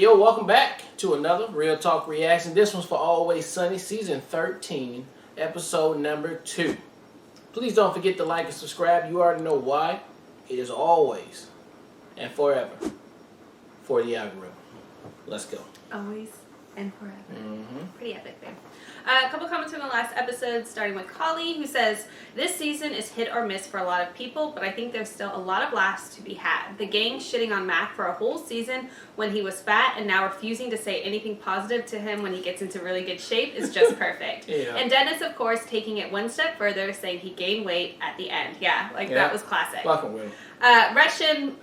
Yo, welcome back to another Real Talk Reaction. This one's for Always Sunny, Season 13, Episode number 2. Please don't forget to like and subscribe. You already know why. It is always and forever for the algorithm. Let's go. Always and forever. Mm-hmm. Pretty epic there. A couple comments from the last episode, starting with Collie, who says, this season is hit or miss for a lot of people, but I think there's still a lot of laughs to be had. The gang shitting on Mac for a whole season when he was fat and now refusing to say anything positive to him when he gets into really good shape is just perfect. Yeah. And Dennis, of course, taking it one step further, saying he gained weight at the end. Yeah, that was classic. Fucking with him. Russian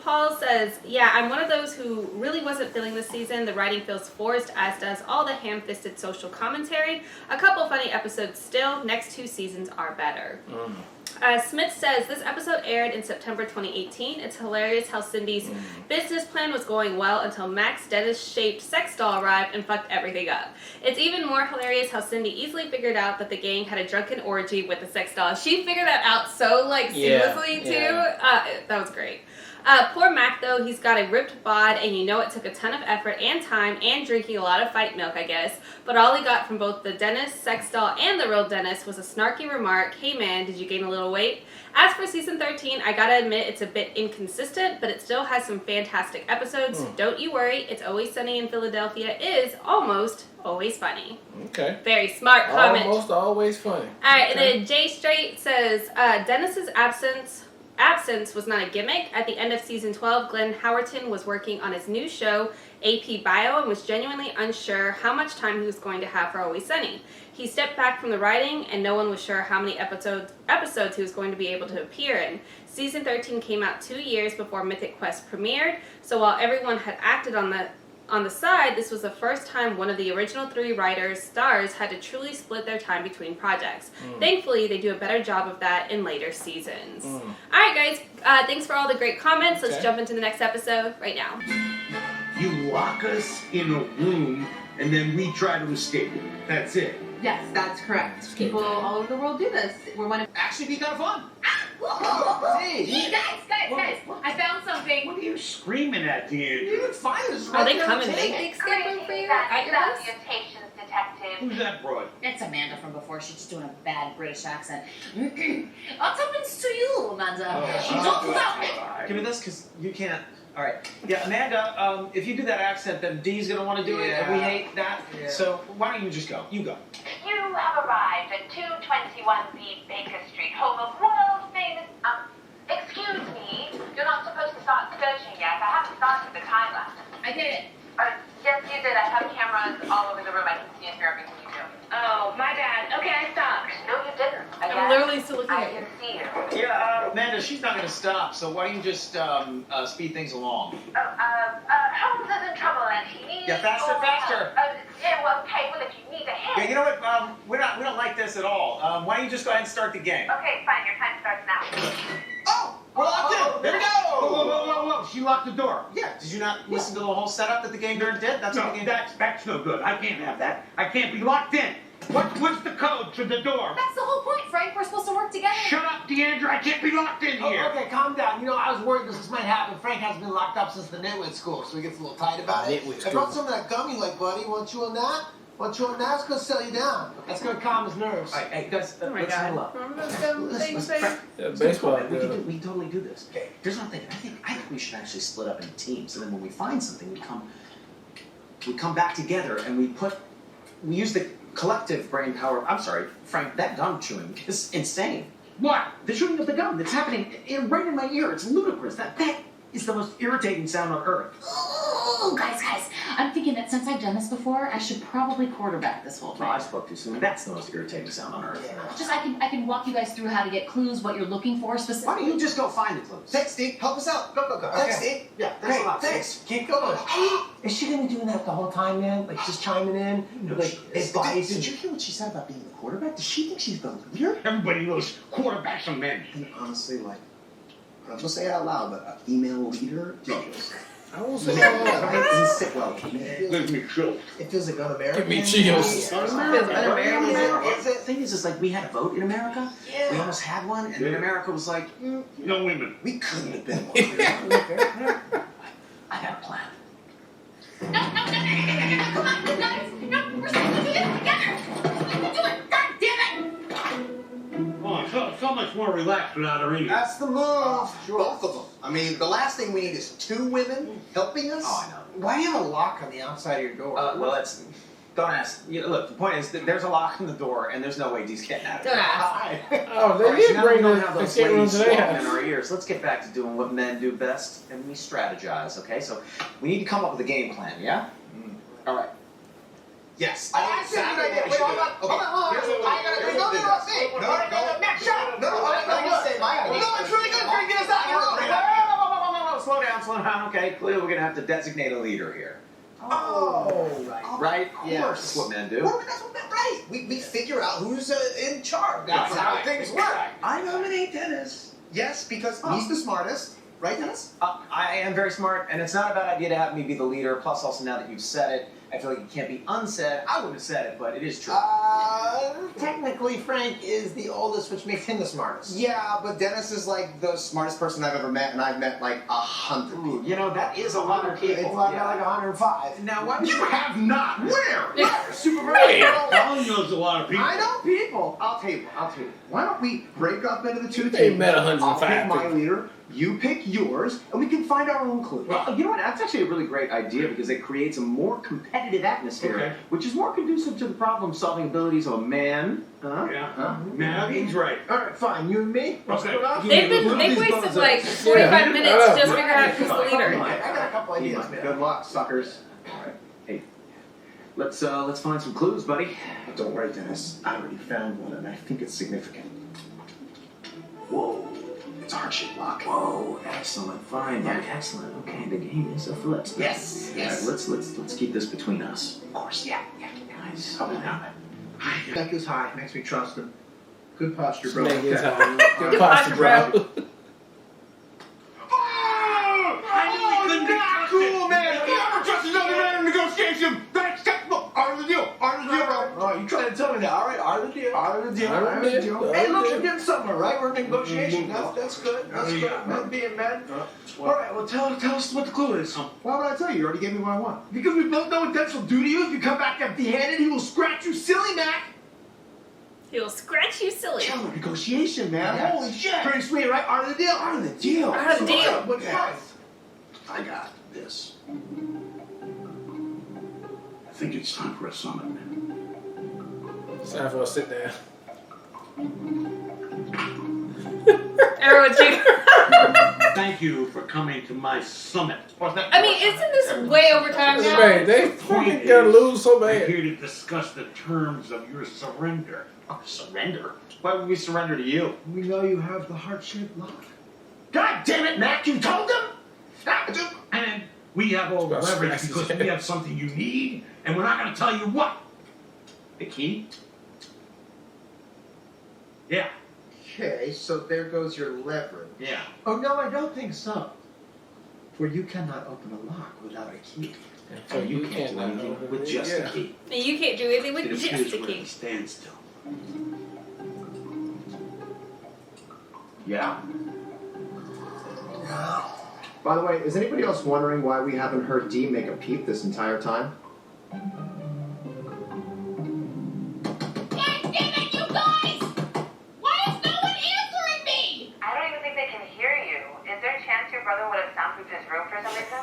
Paul says, yeah, I'm one of those who really wasn't feeling this season. The writing feels forced, as does all the ham-fisted social commentary. A couple funny episodes still. Next 2 seasons are better. Smith says, this episode aired in September 2018. It's hilarious how Cindy's business plan was going well until Mac's Dennis-shaped sex doll arrived and fucked everything up. It's even more hilarious how Cindy easily figured out that the gang had a drunken orgy with the sex doll. She figured that out so, seamlessly, too. Yeah. That was great. Poor Mac, though, he's got a ripped bod, and you know it took a ton of effort and time and drinking a lot of fight milk, I guess. But all he got from both the Dennis sex doll and the real Dennis was a snarky remark, hey man, did you gain a little weight? As for season 13, I gotta admit it's a bit inconsistent, but it still has some fantastic episodes. Don't you worry, It's Always Sunny in Philadelphia is almost always funny. Okay. Very smart comment. Almost always funny. Alright, and then Jay Straight says, Dennis's absence was not a gimmick. At the end of season 12, Glenn Howerton was working on his new show, AP Bio, and was genuinely unsure how much time he was going to have for Always Sunny. He stepped back from the writing, and no one was sure how many episodes he was going to be able to appear in. Season 13 came out 2 years before Mythic Quest premiered, so while everyone had acted on the side, this was the first time one of the original 3 stars had to truly split their time between projects. Thankfully, they do a better job of that in later seasons. Alright guys, thanks for all the great comments. Let's jump into the next episode right now. You lock us in a room and then we try to escape. That's it. Yes, that's correct. People all over the world do this. We're one of... Actually, be kind of fun. Hey, guys, I found something. What are you screaming at, dude? You didn't find us. Are they coming big escape room for you? At your house? Who's that broad? It's Amanda from before. She's just doing a bad British accent. What happens to you, Amanda? She talks about me. Give me this, because you can't. All right. Yeah, Amanda, if you do that accent, then Dee's going to want to do it, and we hate that. Yeah. So why don't you just go? You go. You have arrived at 221B Baker Street, home of world-famous... excuse me. You're not supposed to start searching yet. I haven't started the timer. I did it. Yes, you did. I have cameras all over the room. I can see and hear everything you do. Oh, my bad. Okay, I stopped. No, you didn't. I'm literally still looking I at you. can see you. Yeah, Amanda, she's not going to stop, so why don't you just speed things along? Holmes is in trouble and he needs... Yeah, faster. Yeah, well, okay. Well, if you need a hand... Yeah, you know what? We don't like this at all. Why don't you just go ahead and start the game? Okay, fine. Your time starts now. Oh! We're locked in! Here we go! Whoa. She locked the door. Yeah, did you not listen to the whole setup that the game nerd did? That's what the game that's no good. I can't have that. I can't be locked in. What's the code to the door? That's the whole point, Frank. We're supposed to work together. Shut up, Deandra. I can't be locked in here. Okay, calm down. You know, I was worried because this might happen. Frank hasn't been locked up since the nitwit school, so he gets a little tight about it. I brought some of that gum you like, buddy. Want you on that? Want you on that? It's going to settle you down. That's going to calm his nerves. All right, hey, guys, Oh my let's God. huddle up. Remember those dumb things, Frank, Baseball. we can totally do this. Okay. Here's what I'm thinking. I think we should actually split up into teams, and then when we find something, we come back together and we use the collective brain power. I'm sorry, Frank. That gum chewing is insane. What? The chewing of the gum that's happening right in my ear. It's ludicrous. That is the most irritating sound on earth. Oh, guys. I'm thinking that since I've done this before, I should probably quarterback this whole thing. Oh, I spoke too soon. That's the most irritating sound on earth. Just I can walk you guys through how to get clues, what you're looking for specifically. Why don't you just go find the clues? Thanks, Steve. Help us out. Go. Thanks, Steve. Yeah, thanks a lot. Thanks. Keep going. Is she gonna be doing that the whole time, man? Like just chiming in, advice? Did you hear what she said about being the quarterback? Does she think she's the leader? Everybody knows quarterbacks are men. And honestly, like, I'm gonna say it out loud, but female leader, Cheetos. I won't say that. Right? Doesn't sit well. Let me chill. It feels like un-American. Give me Cheetos. The thing is like we had a vote in America. Yeah. We almost had one, and then America was like, No women. We couldn't have been one. I got a plan. No, come on, guys. No, we're supposed to do this together. We can do it. God damn it. Oh, so much more relaxed without Irene. That's the move. Both of them. I mean, the last thing we need is two women helping us. Oh, I know. Why do you have a lock on the outside of your door? Well, that's... Don't ask. Look, the point is that there's a lock on the door, and there's no way Dee's getting out of Don't it. ask. Oh, they All right, did so now bring we don't the have those escape room ladies to their swelling in house. our ears. Let's get back to doing what men do best, and we strategize, okay? So we need to come up with a game plan, yeah? All right. Yes. That's a good idea. Wait, hold on. Hold on. Here's what I gotta we'll do. No, next shot. No, say my idea. No, it's really good. We're gonna get us out of here. No, slow down, okay? Clearly, we're gonna have to designate a leader here. Oh, Right? Of Yeah, course. that's what men do. Well, that's what meant right. We figure out who's in charge. That's how things work. I nominate Dennis. Yes, because he's the smartest. Right, Dennis? I am very smart, and it's not a bad idea to have me be the leader. Plus, also, now that you've said it, I feel like it can't be unsaid. I wouldn't have said it, but it is true. Technically, Frank is the oldest, which makes him the smartest. Yeah, but Dennis is like the smartest person I've ever met, and I've met like 100 people. You know, that is a lot of people. It's like 105. Now, what? You have not. Where? Supervisor. Colin knows a lot of people. I know people. I'll tell you. Why don't we break up into the two They teams? met I'll 105 pick my people. leader. You pick yours, and we can find our own clues. Well, you know what? That's actually a really great idea because it creates a more competitive atmosphere, Okay. which is more conducive to the problem-solving abilities of a man. Yeah. Man, he's right. All right, fine. You and me. Okay. They've wasted like 45 minutes to just figure out who's the leader. I got a couple ideas, man. Good luck, suckers. All right. Hey, let's find some clues, buddy. But don't worry, Dennis. I already found one, and I think it's significant. Whoa. It's a heart-shaped lock. Whoa, excellent find, Mike. Excellent. Okay, the game is afoot. Yes, yes. All right, let's keep this between us. Of course, yeah. Guys, How about now? Neck is high. Makes me trust him. Good posture, bro. Snake is Okay. high. Good posture, bro. Oh, not cool, man. You never trust another man in negotiation. That's look, art of the deal. Art of the deal, bro. Oh, you trying to tell me that? All right, art of the deal. Art of the deal. Art of the deal. Hey, look, we're getting somewhere, right? We're in negotiation. That's good. That's good. Men being men. All right, well, tell us what the clue is. Why would I tell you? You already gave me what I want. Because we both know what Dennis will do to you if you come back empty-handed. He will scratch you silly, Mac. He'll scratch you silly. Killer negotiation, man. Yes. Holy shit. Pretty sweet, right? Art of the deal. Art of the deal. Art of the deal. What's Yeah. first? I got this. I think it's time for a summit. It's time for a sit down. Arrow Jr. Thank you for coming to my summit. I mean, isn't this way over time now? Man, they fucking gonna lose so We're bad. here to discuss the terms of your surrender. Surrender? Why would we surrender to you? We know you have the heart-shaped lock. God damn it, Mac! You told them. And we have all the Well, leverage scratch because his we head. have something you need, and we're not going to tell you what. The key? Yeah, Okay, so there goes your leverage. yeah. Oh, no, I don't think so. For you cannot open a lock without a key. So you can't do anything with just the key. And you can't do anything with It just appears the we're key. at a standstill. Yeah. By the way, is anybody else wondering why we haven't heard Dee make a peep this entire time? God damn it, you guys! Why is no one answering me? I don't even think they can hear you. Is there a chance your brother would have soundproofed his room for some reason?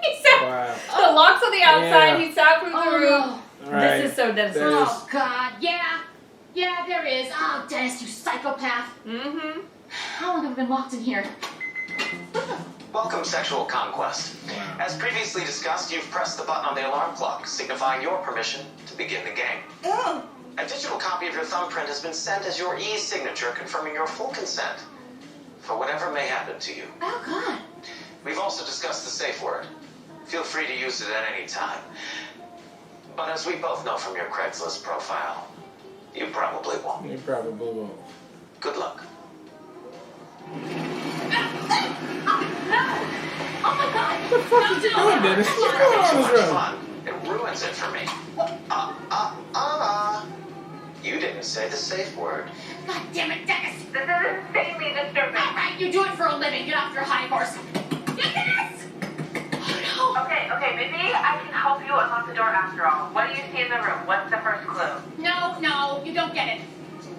He said, Wow. the lock's on the outside, Yeah. he's out from the Oh, room. no. All right. This is so Dennis. That is- Oh, God, yeah. Yeah, there is. Oh, Dennis, you psychopath. Mm-hmm. How long have we been locked in here? Welcome, Sexual Conquest. As previously discussed, you've pressed the button on the alarm clock, signifying your permission to begin the game. A digital copy of your thumbprint has been sent as your e-signature, confirming your full consent for whatever may happen to you. Oh, God. We've also discussed the safe word. Feel free to use it at any time. But as we both know from your Craigslist profile, you probably won't. You probably won't. Good luck. Oh, my God. What the fuck is you doing, Dennis? What's going on Too in much this room? fun. It ruins it for me. You didn't say the safe word. God damn it, Dennis. This is insanely disturbing. All right, you do it for a living. Get off your high horse. Dennis! Oh, no. Okay, Maybe I can help you unlock the door after all. What do you see in the room? What's the first clue? No, you don't get it.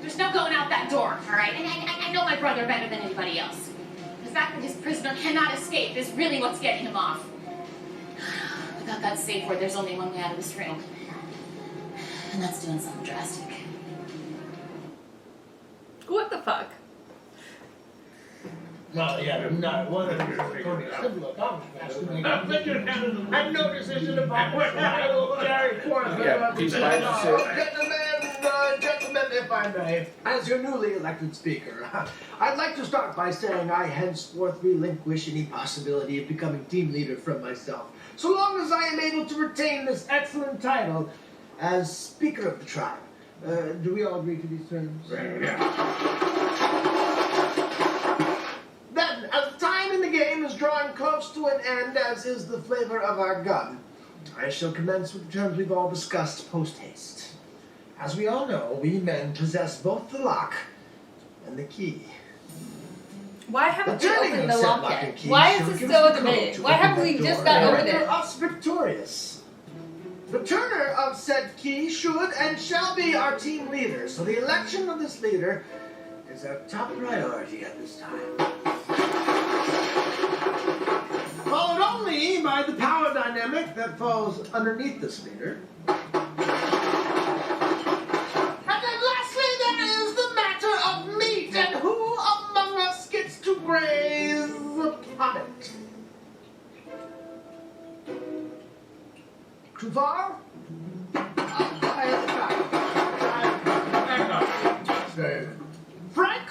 There's no going out that door, all right? And I know my brother better than anybody else. The fact that his prisoner cannot escape is really what's getting him off. Without that safe word, there's only one way out of this room. And that's doing something drastic. What the fuck? No, yeah, not one of your simple accomplishments. And no decision about what I will carry forth. Yeah, peace, light, and shit. Gentlemen, if I may, as your newly elected speaker, I'd like to start by saying I henceforth relinquish any possibility of becoming team leader from myself, so long as I am able to retain this excellent title as Speaker of the Tribe. Do we all agree to these terms? Then, as time in the game is drawing close to an end, as is the flavor of our gun, I shall commence with the terms we've all discussed post-haste. As we all know, we men possess both the lock and the key. Why haven't we turning opened of the said lock lock yet? and key Why shall is it give still us a the code debate? to Why open haven't that we just door. got over Render there? us victorious. The turner of said key should and shall be our team leader, so the election of this leader is our top priority at this time. Followed only by the power dynamic that falls underneath this leader. And then lastly, there is the matter of meat and who among us gets to graze upon it. Too far? Frank,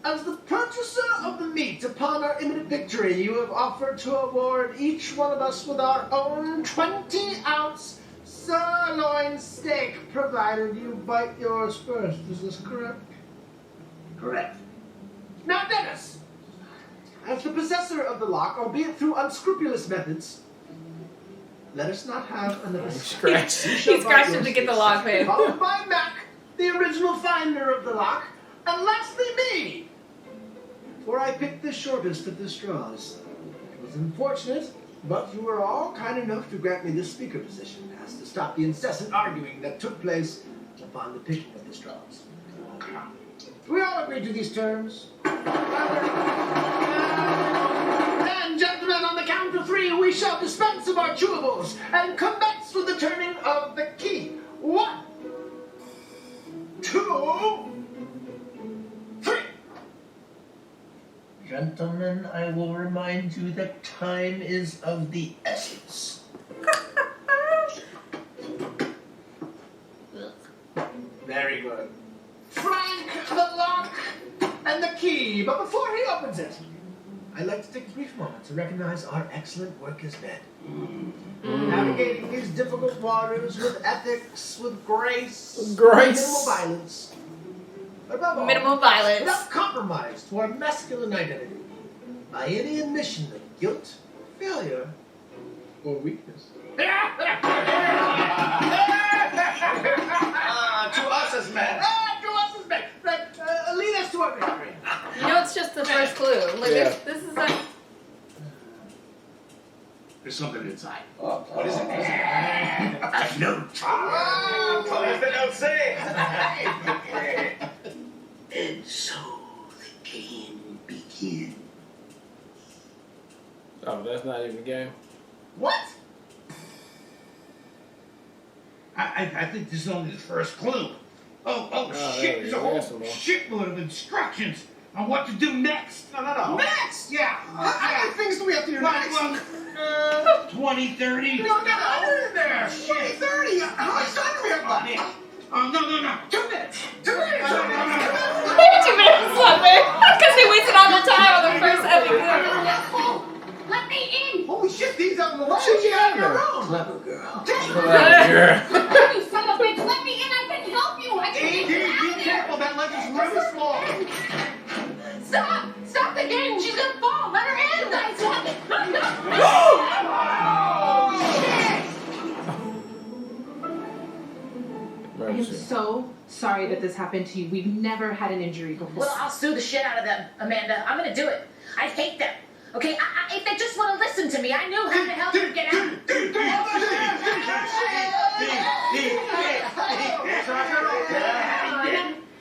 as the purchaser of the meat upon our imminent victory, you have offered to award each one of us with our own 20-ounce sirloin steak, provided you bite yours first. Is this correct? Correct. Now, Dennis, as the possessor of the lock, albeit through unscrupulous methods, let us not have another Scratch. He scratched him to get the lock pick. Followed by Mac, the original finder of the lock, and lastly me. For I picked the shortest of the straws. It was unfortunate, but you were all kind enough to grant me this speaker position as to stop the incessant arguing that took place upon the picking of the straws. We all agree to these terms. And gentlemen, on the count of three, we shall dispense of our chewables and commence with the turning of the key. 1, 2, 3. Gentlemen, I will remind you that time is of the essence. Very good. Frank, the lock, and the key. But before he opens it, I'd like to take a brief moment to recognize our excellent work as men. Navigating these difficult waters with ethics, with grace, minimal violence. But above all, Minimal violence. without compromise to our masculine identity, by any admission of guilt, failure, or weakness. To us as men. To us as men. Right, lead us to our victory. You know, it's just the first clue. Like, Yeah. this is like... There's something inside. What is it? A note. What does the note say? And so the game begins. Oh, that's not even a game. What? I think this is only the first clue. Oh, there shit, we there's go. a whole There's some more. shitload of instructions on what to do next. No. Next! Yeah. How many things do we have to do next? 20, 30. No, in there! 20-30! How much time do we have left? Oh, no. 2 minutes! 2 minutes! Maybe 2 minutes left there. Because they wasted all their time on the first episode. Let me in! Holy shit, these out of the way! She's out of your room! Clever girl. Girl. You son of a bitch, let me in! I can help you! I can Be careful, that ledge is really small. Stop! Stop the game! She's gonna fall! Let her in! I am so sorry that this happened to you. We've never had an injury before. Well, I'll sue the shit out of them, Amanda. I'm gonna do it. I hate them. Okay, if they just want to listen to me, I knew how to help them get out.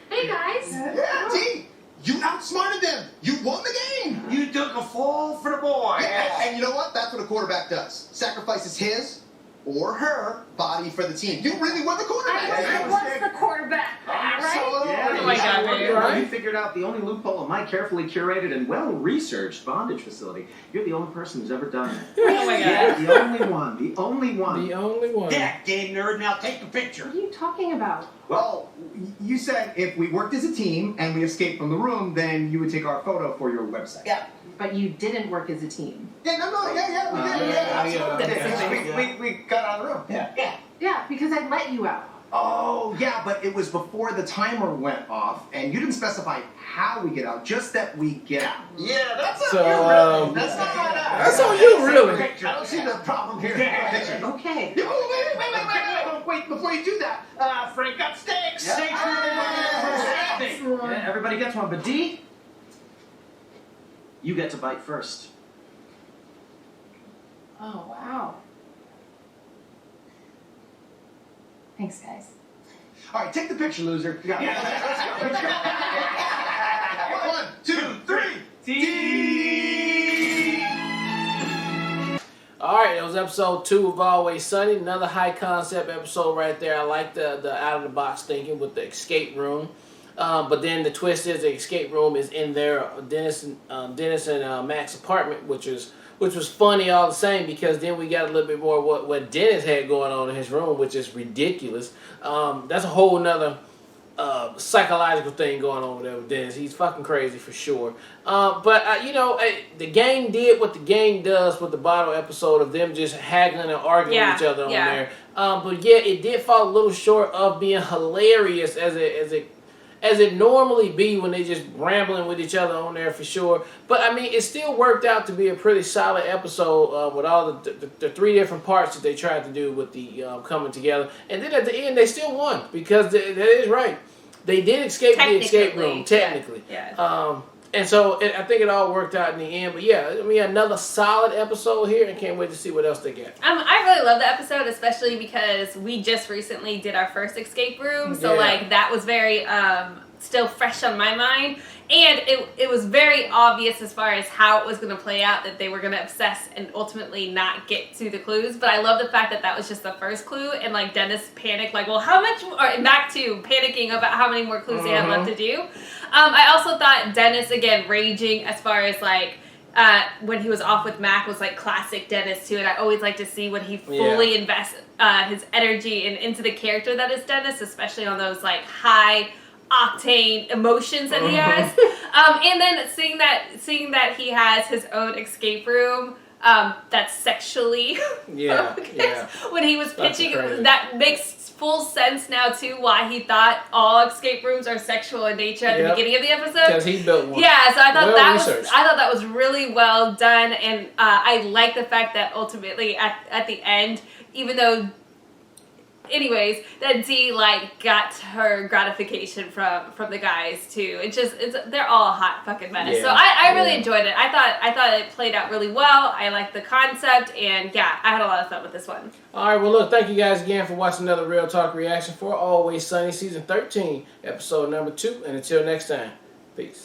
Hey guys. Yeah, D, you outsmarted them. You won the game. You took a fall for the boy. Yeah, and you know what? That's what a quarterback does. Sacrifices his or her body for the team. You really won the quarterback. I was the quarterback, right? Yeah, Oh my God, you right? You figured out the only loophole in my carefully curated and well-researched bondage facility. You're the only person who's ever done it. Oh my God. Yeah, the only one. The only one. The only one. Yeah, game nerd. Now take the What picture. are you talking about? Well, you said if we worked as a team and we escaped from the room, then you would take our photo for your website. Yeah. But you didn't work as a team. Yeah, no, yeah. We got out of the room. Yeah. Yeah, because I let you out. Oh, yeah, but it was before the timer went off, and you didn't specify how we get out, just that we get out. Yeah, that's So, on you, really. That's not on us. That's on you, really. I don't see the problem here. Picture. Okay. Wait, before you do that, Frank got steaks. Yeah. Steaks for everybody. Yeah, everybody gets one, but D, you get to bite first. Oh, wow. Thanks, guys. All right, take the picture, loser. Yeah. Let's go. 1, 2, 3. All right, it was episode 2 of Always Sunny. Another high concept episode right there. I like the out of the box thinking with the escape room. But then the twist is the escape room is in their Dennis and Mac's apartment, which was funny all the same, because then we got a little bit more what Dennis had going on in his room, which is ridiculous. That's a whole nother psychological thing going on there with Dennis. He's fucking crazy for sure. But the game did what the game does with the bottle episode of them just haggling and arguing with each other on there. But yeah, it did fall a little short of being hilarious as it normally be when they just rambling with each other on there for sure. But I mean, it still worked out to be a pretty solid episode with all the 3 different parts that they tried to do with the coming together. And then at the end, they still won, because that is right. They did escape the escape room, technically. Yeah. And so I think it all worked out in the end. But yeah, I mean, another solid episode here, and can't wait to see what else they get. I really love the episode, especially because we just recently did our first escape room, so like that was very still fresh on my mind, and it was very obvious as far as how it was going to play out, that they were going to obsess and ultimately not get to the clues. But I love the fact that was just the first clue, and like Dennis panicked, like, well, how much, or back to panicking about how many more clues they had left to do. I also thought Dennis, again, raging as far as like when he was off with Mac was like classic Dennis too, and I always like to see when he fully invests his energy into the character that is Dennis, especially on those like high octane emotions that he has. And then seeing that he has his own escape room that's sexually when he was pitching, that makes full sense now too why he thought all escape rooms are sexual in nature at the beginning of the episode, because he built one. Yeah, so I thought that was really well done, and I like the fact that ultimately at the end, even though anyways, that Dee like got her gratification from the guys too. They're all hot fucking menace. Yeah. So I really enjoyed it. I thought it played out really well. I liked the concept, and yeah, I had a lot of fun with this one. Alright, well look, thank you guys again for watching another Real Talk reaction for Always Sunny Season 13, episode number 2, and until next time, peace.